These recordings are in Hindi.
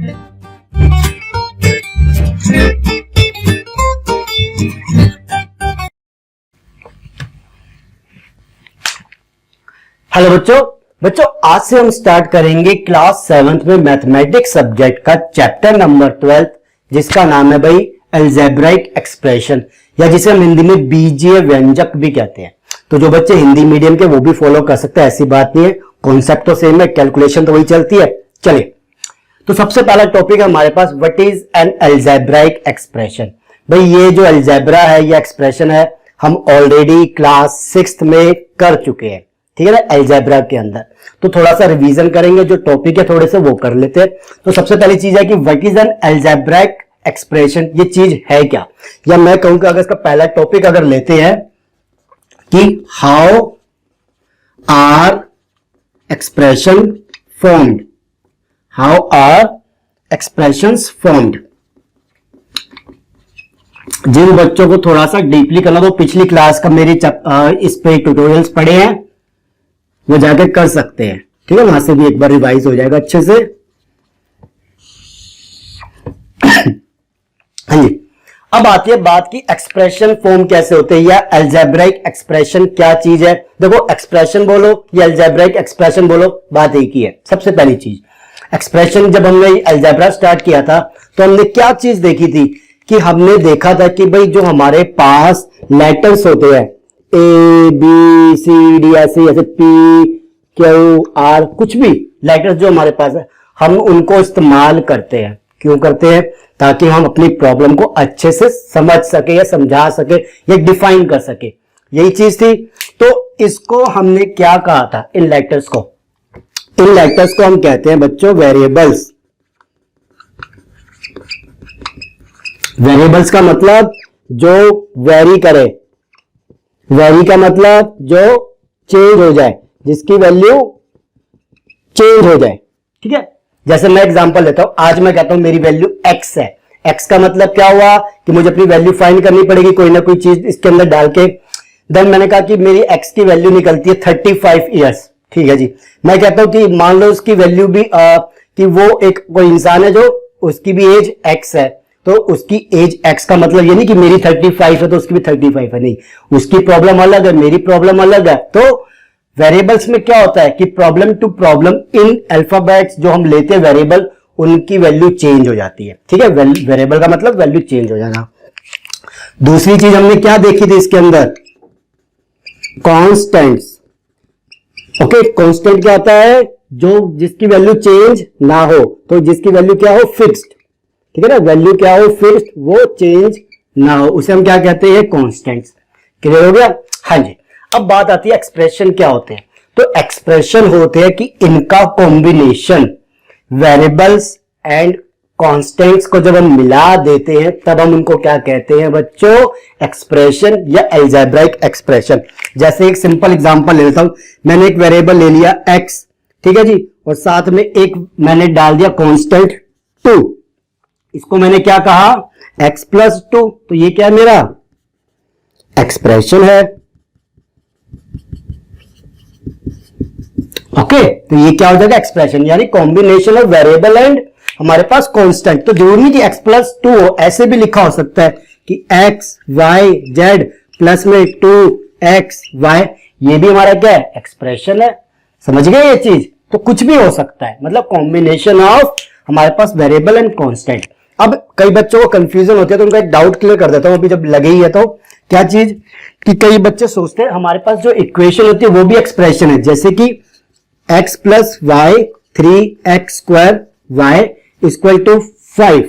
हेलो बच्चों आज से हम स्टार्ट करेंगे क्लास 7th में मैथमेटिक्स सब्जेक्ट का चैप्टर नंबर 12 जिसका नाम है भाई अलजेब्राइक एक्सप्रेशन, या जिसे हम हिंदी में बीजीय व्यंजक भी कहते हैं। तो जो बच्चे हिंदी मीडियम के वो भी फॉलो कर सकते हैं, ऐसी बात नहीं है, कॉन्सेप्ट तो सेम है, कैलकुलेशन तो वही चलती है। चलिए, तो सबसे पहला टॉपिक है हमारे पास, what is an algebraic expression. भाई ये जो अलजेब्रा है, ये एक्सप्रेशन है, हम ऑलरेडी क्लास 6th में कर चुके हैं, ठीक है ना, अलजेब्रा के अंदर। तो थोड़ा सा रिवीजन करेंगे, जो टॉपिक है थोड़े से वो कर लेते हैं। तो सबसे पहली चीज है कि what is an algebraic expression, ये चीज है क्या, या मैं कहूंगा अगर इसका पहला टॉपिक अगर लेते हैं कि how are expression formed, how are expressions formed. जिन बच्चों को थोड़ा सा डीपली करना, तो पिछली क्लास का मेरी इस पे ट्यूटोरियल्स पढ़े हैं, वो जाके कर सकते हैं, ठीक है, वहां से भी एक बार रिवाइज हो जाएगा अच्छे से। हाँ जी, अब आती है बात की एक्सप्रेशन फॉर्म कैसे होते हैं, या अलजेब्राइक एक्सप्रेशन क्या चीज है। देखो, एक्सप्रेशन बोलो या अलजेब्राइक एक्सप्रेशन बोलो, बात एक ही है। सबसे पहली चीज, एक्सप्रेशन जब हमने अलजेब्रा स्टार्ट किया था तो हमने क्या चीज देखी थी कि हमने देखा था कि भाई जो हमारे पास लेटर्स होते हैं, ए बी सी डी, ऐसे पी क्यू आर, कुछ भी लेटर्स जो हमारे पास है, हम उनको इस्तेमाल करते हैं। क्यों करते हैं? ताकि हम अपनी प्रॉब्लम को अच्छे से समझ सके या समझा सके या डिफाइन कर सके, यही चीज थी। तो इसको हमने क्या कहा था, इन लेटर्स को, इन लेटर्स को हम कहते हैं बच्चों वेरिएबल्स। वेरिएबल्स का मतलब जो वेरी करे, वेरी का मतलब जो चेंज हो जाए, जिसकी वैल्यू चेंज हो जाए, ठीक है। जैसे मैं एग्जांपल लेता हूं, आज मैं कहता हूं मेरी वैल्यू x है। x का मतलब क्या हुआ कि मुझे अपनी वैल्यू फाइंड करनी पड़ेगी, कोई ना कोई चीज इसके अंदर डाल के। देन मैंने कहा कि मेरी x की वैल्यू निकलती है 35 ईयर्स, ठीक है जी। मैं कहता हूं कि मान लो उसकी वैल्यू भी कि वो एक कोई इंसान है जो उसकी भी एज x है, तो उसकी एज x का मतलब ये नहीं कि मेरी 35 है तो उसकी भी 35 है, नहीं, उसकी प्रॉब्लम अलग है, मेरी प्रॉब्लम अलग है। तो वेरिएबल्स में क्या होता है कि problem to problem in alphabets जो हम लेते हैं वेरिएबल, उनकी वैल्यू चेंज हो जाती है, ठीक है। वेरिएबल का मतलब वैल्यू चेंज हो जाना। दूसरी चीज हमने क्या देखी थी इसके अंदर, कांस्टेंट्स। ओके, कांस्टेंट क्या होता है, जो जिसकी वैल्यू चेंज ना हो, तो जिसकी वैल्यू क्या हो, फिक्स्ड, ठीक है ना, वैल्यू क्या हो, फिक्स्ड, वो चेंज ना हो, उसे हम क्या कहते हैं, कांस्टेंट्स। क्लियर हो गया? हाँ जी। अब बात आती है एक्सप्रेशन क्या होते हैं। तो एक्सप्रेशन होते हैं कि इनका कॉम्बिनेशन, वेरिएबल्स एंड कांस्टेंट्स को जब हम मिला देते हैं तब हम उनको क्या कहते हैं बच्चों, एक्सप्रेशन या अलजेब्राइक एक्सप्रेशन। जैसे एक सिंपल एग्जांपल ले लेता हूं, मैंने एक वेरिएबल ले लिया x, ठीक है जी, और साथ में एक मैंने डाल दिया कांस्टेंट 2, इसको मैंने क्या कहा, x + 2, तो ये क्या है, मेरा एक्सप्रेशन है। ओके, तो ये क्या हो जाएगा, एक्सप्रेशन, यानी कॉम्बिनेशन ऑफ वेरिएबल एंड हमारे पास कांस्टेंट। तो जरूरी नहीं कि x + 2 हो, ऐसे भी लिखा हो सकता है कि x y z प्लस में 2x y, ये भी हमारा क्या है, एक्सप्रेशन है। समझ गए ये चीज? तो कुछ भी हो सकता है, मतलब कॉम्बिनेशन ऑफ हमारे पास वेरिएबल एंड कांस्टेंट। अब कई बच्चों को कंफ्यूजन होती है, तो उनका एक डाउट क्लियर कर देता हूं अभी जब लगे ही है। तो क्या चीज कि कई बच्चे सोचते हैं हमारे पास जो इक्वेशन होती है वो भी एक्सप्रेशन है, जैसे कि x + y 3x² y = 5,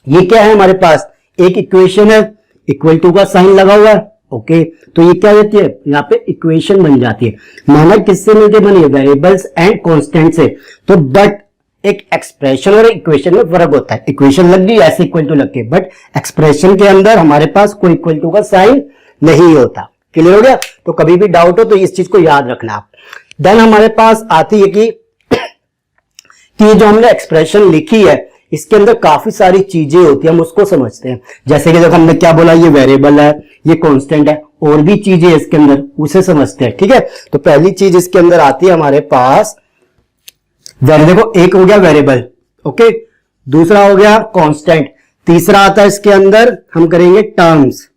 ये क्या है हमारे पास, एक इक्वेशन है, इक्वल टू का साइन लगा हुआ है। ओके, तो ये क्या होती है, यहाँ पे इक्वेशन बन जाती है। माना किससे मिलके बनी है, वेरिएबल्स एंड कांस्टेंट से। तो बट एक एक्सप्रेशन और इक्वेशन में फर्क होता है, इक्वेशन लग गई ऐसे इक्वल टू लग के, बट एक्सप्रेशन के अंदर हमारे पास कोई इक्वल टू का साइन नहीं होता। क्लियर हो गया? तो कभी भी डाउट हो तो इस चीज को याद रखना आप। देन हमारे पास आती है कि जो हमने एक्सप्रेशन लिखी है इसके अंदर काफी सारी चीजें होती है, हम उसको समझते हैं। जैसे कि देखो हमने क्या बोला, ये वेरिएबल है, ये कांस्टेंट है, और भी चीजें इसके अंदर, उसे समझते हैं, ठीक है। तो पहली चीज इसके अंदर आती है हमारे पास, देखो एक हो गया वेरिएबल, ओके, दूसरा हो गया कांस्टेंट, तीसरा आता है इसके अंदर हम करेंगे टर्म्स,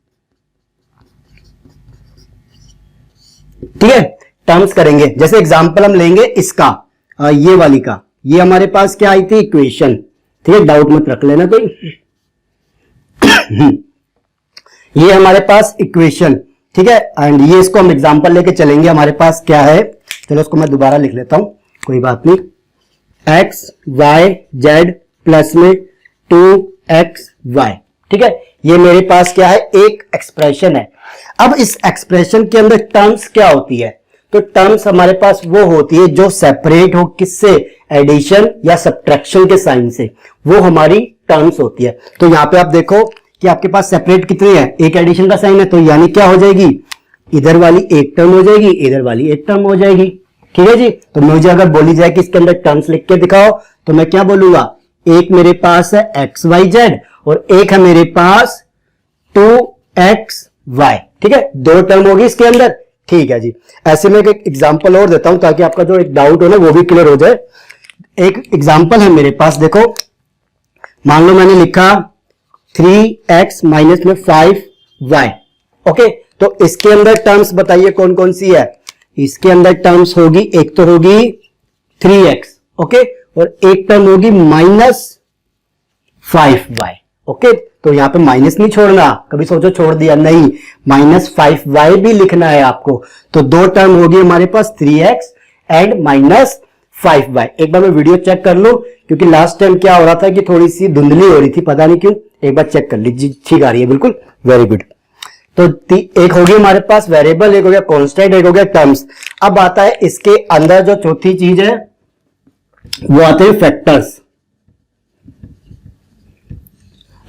ठीक है, टर्म्स करेंगे। जैसे एग्जांपल हम लेंगे इसका, ये वाली का, ये हमारे पास क्या आई थी इक्वेशन, ठीक है, डाउट मत रख लेना कोई। ये हमारे पास इक्वेशन, ठीक है, एंड ये इसको हम एग्जांपल लेके चलेंगे। हमारे पास क्या है, चलो इसको मैं दोबारा लिख लेता हूं, कोई बात नहीं। एक्स वाई जेड प्लस में 2xy, ठीक है, ये मेरे पास क्या है एक एक्सप्रेशन है। अब इस एक्सप्रेशन के अंदर टर्म्स क्या होती है, तो टर्म्स हमारे पास वो होती है जो सेपरेट हो, किससे, एडिशन या सब्ट्रैक्शन के साइन से, वो हमारी टर्म्स होती है। तो यहां पे आप देखो कि आपके पास सेपरेट कितनी है, एक एडिशन का साइन है, तो यानी क्या हो जाएगी, इधर वाली एक टर्म हो जाएगी, इधर वाली एक टर्म हो जाएगी, ठीक है जी। तो मुझे अगर बोली जाए कि इसके अंदर टर्म्स लिख के दिखाओ, तो मैं क्या बोलूंगा, एक मेरे पास है एक्स वाई जेड और एक है मेरे पास 2xy, ठीक है, दो टर्म होगी इसके अंदर, ठीक है जी। ऐसे में एक एग्जांपल और देता हूं ताकि आपका जो एक डाउट हो ना वो भी क्लियर हो जाए। एक एग्जांपल है मेरे पास, देखो मान लो मैंने लिखा 3x माइनस में 5y, ओके, तो इसके अंदर टर्म्स बताइए कौन कौन सी है। इसके अंदर टर्म्स होगी, एक तो होगी 3x, ओके, और एक टर्म होगी -5y, ओके। तो यहां पे माइनस नहीं छोड़ना, कभी सोचो छोड़ दिया, नहीं, -5y भी लिखना है आपको। तो दो टर्म होगी हमारे पास 3x एंड -5y। एक बार मैं वीडियो चेक कर लूं, क्योंकि लास्ट टाइम क्या हो रहा था कि थोड़ी सी धुंधली हो रही थी, पता नहीं क्यों, एक बार चेक कर लीजिए, ठीक आ रही है बिल्कुल, वेरी गुड। तो एक होगी हमारे पास वेरिएबल, एक हो गया कांस्टेंट, एक हो गया टर्म्स। अब आता है इसके अंदर जो चौथी चीज है वो आते हैं फैक्टर्स।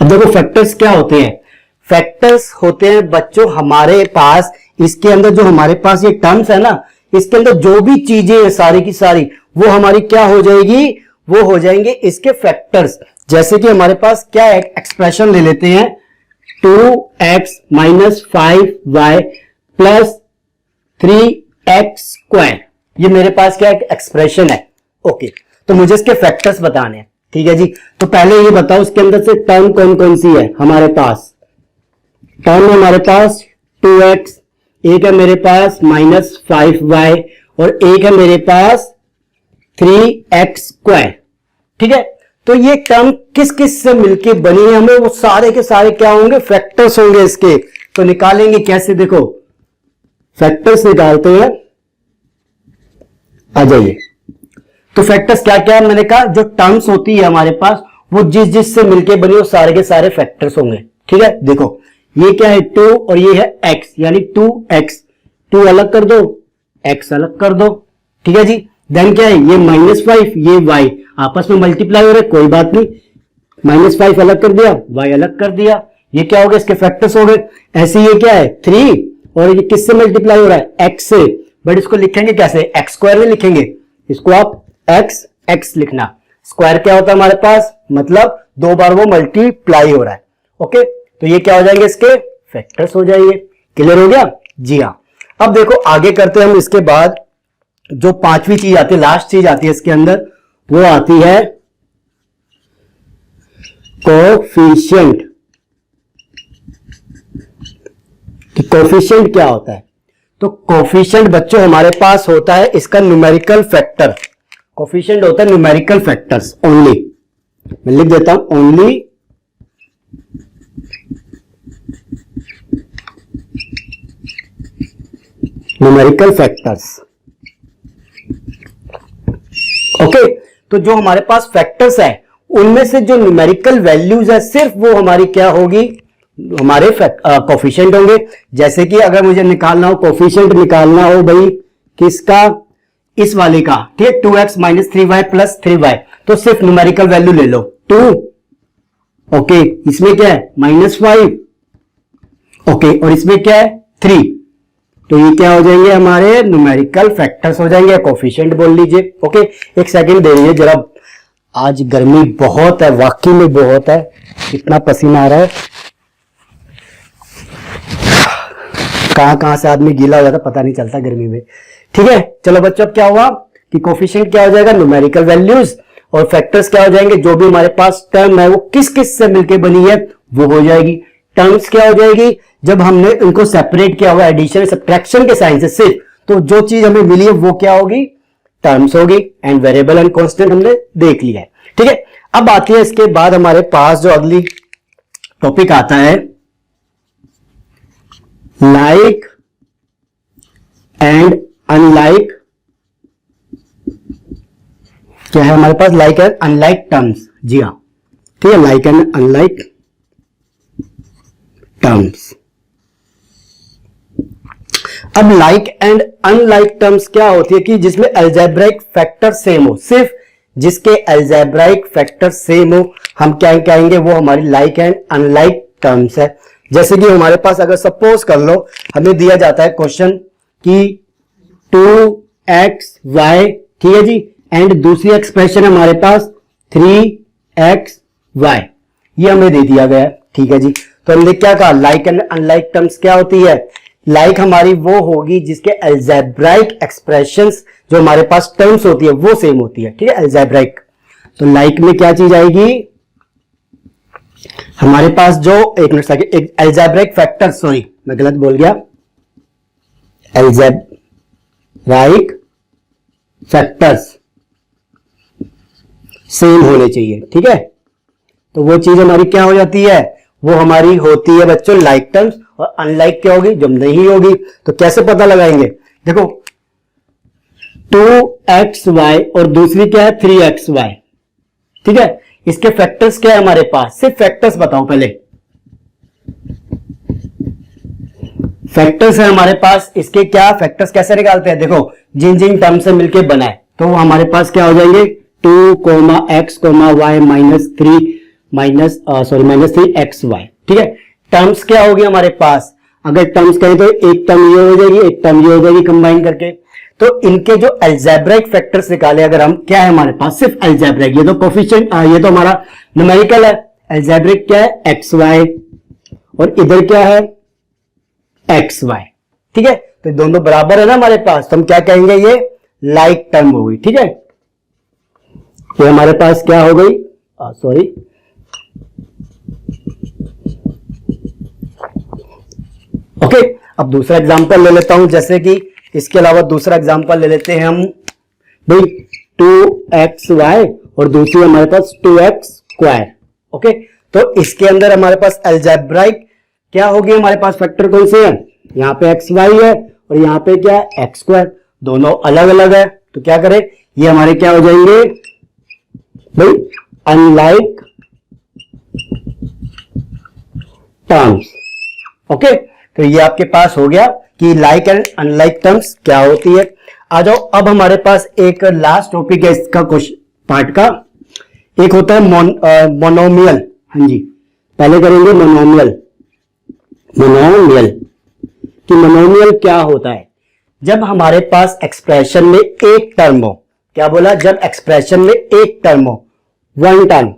अब देखो फैक्टर्स क्या होते हैं, फैक्टर्स होते हैं बच्चों हमारे पास, इसके अंदर जो हमारे पास ये टर्म्स है ना, इसके अंदर जो भी चीजें हैं सारी की सारी वो हमारी क्या हो जाएगी, वो हो जाएंगे इसके फैक्टर्स। जैसे कि हमारे पास क्या है, एक्सप्रेशन ले लेते हैं 2x minus 5y plus 3x², ये मेरे पास क्या है एक्सप्रेशन है, ओके। तो मुझे इसके फैक्टर्स बताने हैं, ठीक है जी। तो पहले ये बताओ इसके अंदर से टर्म कौन कौन सी है हमारे पास। टर्म है हमारे पास 2x, एक है मेरे पास -5y और एक है मेरे पास 3x², ठीक है। तो ये टर्म किस किस से मिलके बनी है, हमें वो सारे के सारे क्या होंगे, फैक्टर्स होंगे इसके। तो निकालेंगे कैसे, देखो फैक्टर्स निकालते हैं, आ जाइए। तो फैक्टर्स क्या क्या है, मैंने कहा जो टर्म्स होती है हमारे पास वो जिस जिस से मिलके बनी वो सारे के सारे फैक्टर्स होंगे, ठीक है। देखो ये क्या है 2 और ये है x, यानी 2x, 2 अलग कर दो, x अलग कर दो, ठीक है जी। देन क्या है, ये -5, ये y आपस में मल्टीप्लाई हो रहे, कोई बात नहीं, -5 अलग कर दिया, y अलग कर दिया, ये क्या हो गया, इसके फैक्टर्स हो गए। ऐसे ये क्या है 3 और ये किससे मल्टीप्लाई हो रहा है, x से, बट इसको लिखेंगे कैसे, x² में लिखेंगे, इसको आप x लिखना। स्क्वायर क्या होता है हमारे पास, मतलब दो बार वो मल्टीप्लाई हो रहा है, ओके। तो ये क्या हो जाएंगे, इसके फैक्टर्स हो जाएंगे। क्लियर हो गया जी हाँ। अब देखो आगे करते हैं हम, इसके बाद जो पांचवी चीज आती है, लास्ट चीज आती है इसके अंदर, वो आती है कोफिशिएंट। कोफिशिएंट क्या होता है, तो कोफिशिएंट बच्चों हमारे पास होता है इसका न्यूमेरिकल फैक्टर। कोफिशिएंट होता है न्यूमेरिकल फैक्टर्स ओनली, मैं लिख देता हूं ओनली न्यूमेरिकल फैक्टर्स, ओके। तो जो हमारे पास फैक्टर्स है उनमें से जो न्यूमेरिकल वैल्यूज है सिर्फ वो हमारी क्या होगी, हमारे कोफिशिएंट होंगे। जैसे कि अगर मुझे निकालना हो, कोफिशिएंट निकालना हो भाई किसका, इस वाले का, ठीक है, 2x minus 3y plus 3y, तो सिर्फ न्यूमेरिकल वैल्यू ले लो 2, ओके। इसमें क्या है -5, ओके, और इसमें क्या है 3, तो ये क्या हो जाएंगे हमारे न्यूमेरिकल फैक्टर्स हो जाएंगे, कोफिशिएंट बोल लीजिए, ओके। एक सेकंड दे दीजिए जरा, आज गर्मी बहुत है, वाकई में बहुत है, इतना पसीना आ रहा है, कहां से आदमी गीला हो जाता पता नहीं चलता गर्मी में, ठीक है। चलो बच्चों अब क्या हुआ कि कोफिशिएंट क्या हो जाएगा, न्यूमेरिकल वैल्यूज, और फैक्टर्स क्या हो जाएंगे, जो भी हमारे पास टर्म है वो किस किस से मिलकर बनी है वो हो जाएगी। टर्म्स क्या हो जाएगी, जब हमने इनको सेपरेट किया हुआ एडिशन सब्ट्रैक्शन के साइन से सिर्फ, तो जो चीज हमें मिली है वो क्या होगी, टर्म्स होगी। एंड वेरिएबल एंड कांस्टेंट हमने देख लिया है, ठीक है। अब आती है इसके बाद हमारे पास जो अगली टॉपिक आता है, लाइक एंड अनलाइक। क्या है हमारे पास, लाइक एंड अनलाइक टर्म्स। जी हाँ, ठीक है, लाइक एंड अनलाइक टर्म्स। अब लाइक एंड अनलाइक टर्म्स क्या होती है कि जिसमें अलजेब्राइक फैक्टर सेम हो, सिर्फ जिसके अलजेब्राइक फैक्टर सेम हो हम क्या कहेंगे, वो हमारी लाइक एंड अनलाइक टर्म्स है। जैसे कि हमारे पास अगर सपोज कर लो हमें दिया जाता है क्वेश्चन कि 2xy, ठीक है जी, एंड दूसरी एक्सप्रेशन हमारे पास 3xy, ये हमें दे दिया गया है, ठीक है जी। तो हमने क्या कहा, लाइक एंड अनलाइक टर्म्स क्या होती है, लाइक हमारी वो होगी जिसके अलजेब्राइक एक्सप्रेशंस जो हमारे पास टर्म्स होती है वो सेम होती है, ठीक है, अलजेब्राइक। तो लाइक में क्या चीज आएगी हमारे पास, जो एक मिनट लगे, एक अलजेब्राइक फैक्टर, सॉरी मैं गलत बोल गया, अलजेब्राइक फैक्टर्स सेम होने चाहिए, ठीक है। तो वो चीज हमारी क्या हो जाती है, वो हमारी होती है बच्चों लाइक टर्म्स। और अनलाइक क्या होगी, जब नहीं होगी तो कैसे पता लगाएंगे, देखो 2xy और दूसरी क्या है 3xy, ठीक है, इसके फैक्टर्स क्या है हमारे पास, सिर्फ फैक्टर्स बताओ पहले। फैक्टर्स है हमारे पास, इसके क्या फैक्टर्स कैसे निकालते हैं, देखो जिन जिन टर्म से मिलके बनाए तो हमारे पास क्या हो जाएंगे 2,x,y -3xy, ठीक है। टर्म्स क्या होगी हमारे पास, अगर टर्म्स कहें तो एक टर्म ये हो जाएगी, एक टर्म ये हो जाएगी कंबाइन करके। तो इनके जो अलजेब्राइक फैक्टर्स निकाले अगर हम, क्या है हमारे पास सिर्फ अलजेब्राइक, ये तो कोफिशिएंट, ये तो हमारा न्यूमेरिकल है, अलजेब्रिक क्या है xy और इधर क्या है xy, ठीक है। तो दोनों बराबर है ना हमारे पास, तो हम क्या कहेंगे ये लाइक टर्म हो गई, ठीक है। ये हमारे पास क्या हो गई, सॉरी ओके। अब दूसरा एग्जांपल ले लेता हूं, जैसे कि इसके अलावा दूसरा एग्जांपल ले लेते हैं हम भाई 2xy और दूसरी हमारे पास 2x², ओके। तो इसके अंदर हमारे पास अलजेब्राइक क्या होगी, हमारे पास फैक्टर कौन से हैं, यहाँ पे xy है और यहाँ पे क्या है x², दोनों अलग अलग है, तो क्या करें, ये हमारे क्या हो जाएंगे भाई अनलाइक टर्म्स, ओके। तो ये आपके पास हो गया कि लाइक एंड अनलाइक टर्म्स क्या होती है। आ जाओ, अब हमारे पास एक लास्ट टॉपिक है इसका क्वेश्चन पार्ट का, एक होता है मोनोमियल। हाँ जी, पहले करेंगे मोनोमियल। मोनोमियल कि मोनोमियल क्या होता है, जब हमारे पास एक्सप्रेशन में एक टर्म हो, क्या बोला, जब एक्सप्रेशन में एक टर्म हो, वन टर्म,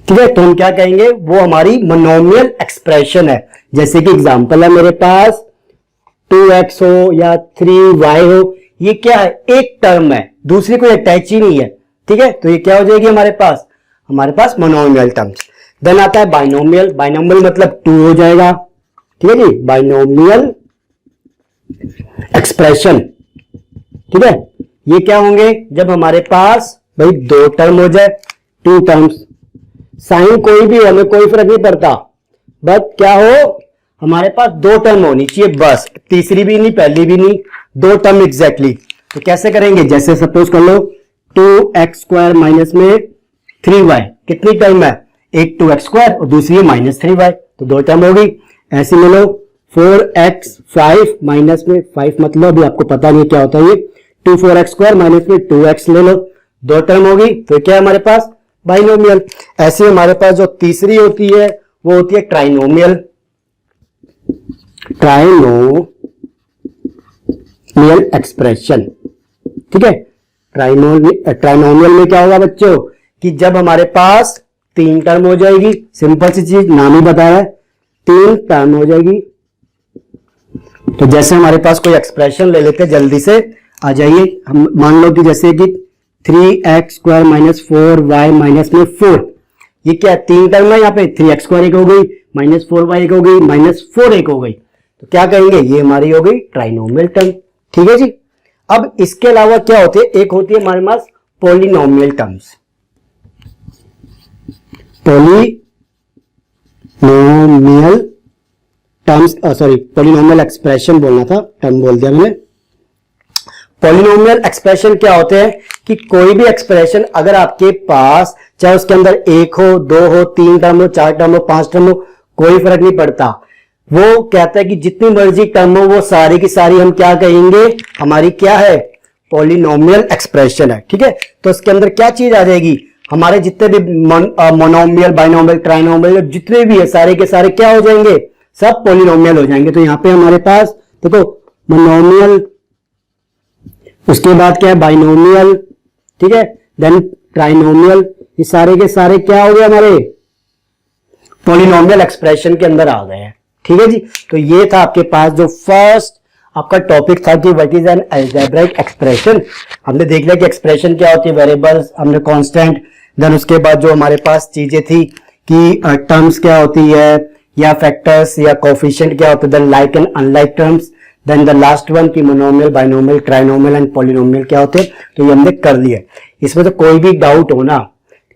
ठीक है, तो हम क्या कहेंगे, वो हमारी मोनोमियल एक्सप्रेशन है। जैसे कि एग्जांपल है मेरे पास 2x हो या 3y हो, ये क्या है, एक टर्म है, दूसरी कोई अटैच ही नहीं है, ठीक है। तो ये क्या हो जाएगी हमारे पास मोनोमियल टर्म्स। देन आता है बाइनोमियल। बाइनोमियल मतलब 2 हो जाएगा, ठीक है जी, बाइनोमियल एक्सप्रेशन, ठीक है। ये क्या होंगे, जब हमारे पास भाई 2 टर्म हो जाए, 2 टर्म्स, साइन कोई भी हो हमें कोई फर्क नहीं पड़ता, बट क्या हो, हमारे पास 2 टर्म होनी चाहिए बस, तीसरी भी नहीं पहली भी नहीं, 2 टर्म एग्जैक्टली। तो कैसे करेंगे, जैसे सपोज कर लो 2x² माइनस में 3y, कितनी टर्म है, एक 2x² और दूसरी है -3y, तो 2 टर्म हो गई। ऐसे में लो 4x5 माइनस में 5, मतलब अभी आपको पता नहीं क्या होता है ये, 4x² माइनस में 2x ले लो, 2 टर्म होगी। तो क्या है हमारे पास बाइनोमियल। ऐसे हमारे पास जो तीसरी होती है वो होती है ट्राइनोमियल। ट्राइनोमियल एक्सप्रेशन, ठीक है। ट्राइनोमियल में क्या होगा बच्चों, कि जब हमारे पास 3 टर्म हो जाएगी, सिंपल सी चीज नाम ही बता रहा है, 3 टर्म हो जाएगी। तो जैसे हमारे पास कोई एक्सप्रेशन ले लेते हैं जल्दी से, आ जाइए, हम मान लो कि जैसे कि 3x² माइनस 4y माइनस में 4, ये क्या है, 3 टर्म है यहाँ पे, 3x² एक हो गई, माइनस 4y एक हो गई, माइनस 4 एक हो गई, तो क्या कहेंगे, ये हमारी हो गई ट्राइनोमियल टर्म। ठीक है जी। अब इसके अलावा क्या होते हैं, एक होती है हमारे पास polynomial terms, polynomial terms, sorry polynomial expression बोलना था, टर्म बोल दिया मैंने। पॉलिनोमियल एक्सप्रेशन क्या होते हैं कि कोई भी एक्सप्रेशन अगर आपके पास, चाहे उसके अंदर 1 हो, 2 हो, 3 टर्म हो, 4 टर्म हो, 5 टर्म हो, कोई फर्क नहीं पड़ता, वो कहता है कि जितनी मर्जी टर्म हो वो सारी की सारी हम क्या कहेंगे, हमारी क्या है, पॉलिनोमियल एक्सप्रेशन है। ठीक है, तो इसके अंदर क्या चीज आ जाएगी, हमारे जितने भी मोनोमियल, बाइनोमियल, ट्राइनोमियल जितने भी है सारे के सारे क्या हो जाएंगे, सब पॉलिनोमियल हो जाएंगे। तो यहां पे हमारे पास देखो मोनोमियल, उसके बाद क्या है बाइनोमियल, ठीक है, देन ट्राइनोमियल, ये सारे के सारे क्या हो गए, हमारे पॉलिनोमियल एक्सप्रेशन के अंदर आ गए हैं। ठीक है जी। तो ये था आपके पास जो फर्स्ट आपका टॉपिक था कि what is an algebraic expression. हमने देख लिया कि एक्सप्रेशन क्या होती है, वेरिएबल्स, हमने कांस्टेंट, देन उसके बाद जो हमारे पास चीजें थी कि टर्म्स क्या होती है, या फैक्टर्स या कोफिशिएंट क्या होते हैं, then like and unlike terms, then the last one की monomial, binomial, trinomial and polynomial क्या होते हैं। तो ये हमने कर लिया। इसमें तो कोई भी डाउट हो ना,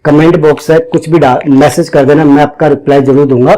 कमेंट बॉक्स है, कुछ भी मैसेज कर देना, मैं आपका रिप्लाई जरूर दूंगा।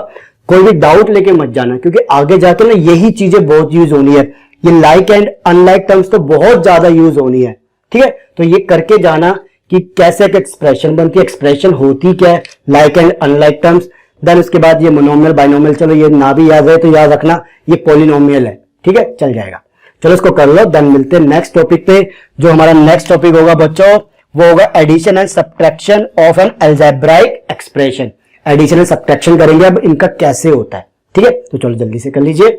कोई भी डाउट लेके मत जाना, क्योंकि आगे जाके ना यही चीजें बहुत यूज होनी है, ये लाइक एंड अनलाइक टर्म्स तो बहुत ज्यादा यूज होनी है। ठीक है, तो ये करके जाना कि कैसे एक एक्सप्रेशन बनती है, एक्सप्रेशन होती क्या है, like and unlike terms, then उसके बाद ये मोनोमियल, बाइनोमियल, चलो ये ना भी याद है तो याद रखना ये पॉलिनोमियल है। ठीक है, चल जाएगा। चलो इसको कर लो, देन मिलते हैं नेक्स्ट टॉपिक पे। जो हमारा नेक्स्ट टॉपिक होगा बच्चों वो होगा addition and subtraction of an algebraic expression. Addition and subtraction करेंगे अब इनका कैसे होता है। ठीक है, तो चलो जल्दी से कर लीजिए।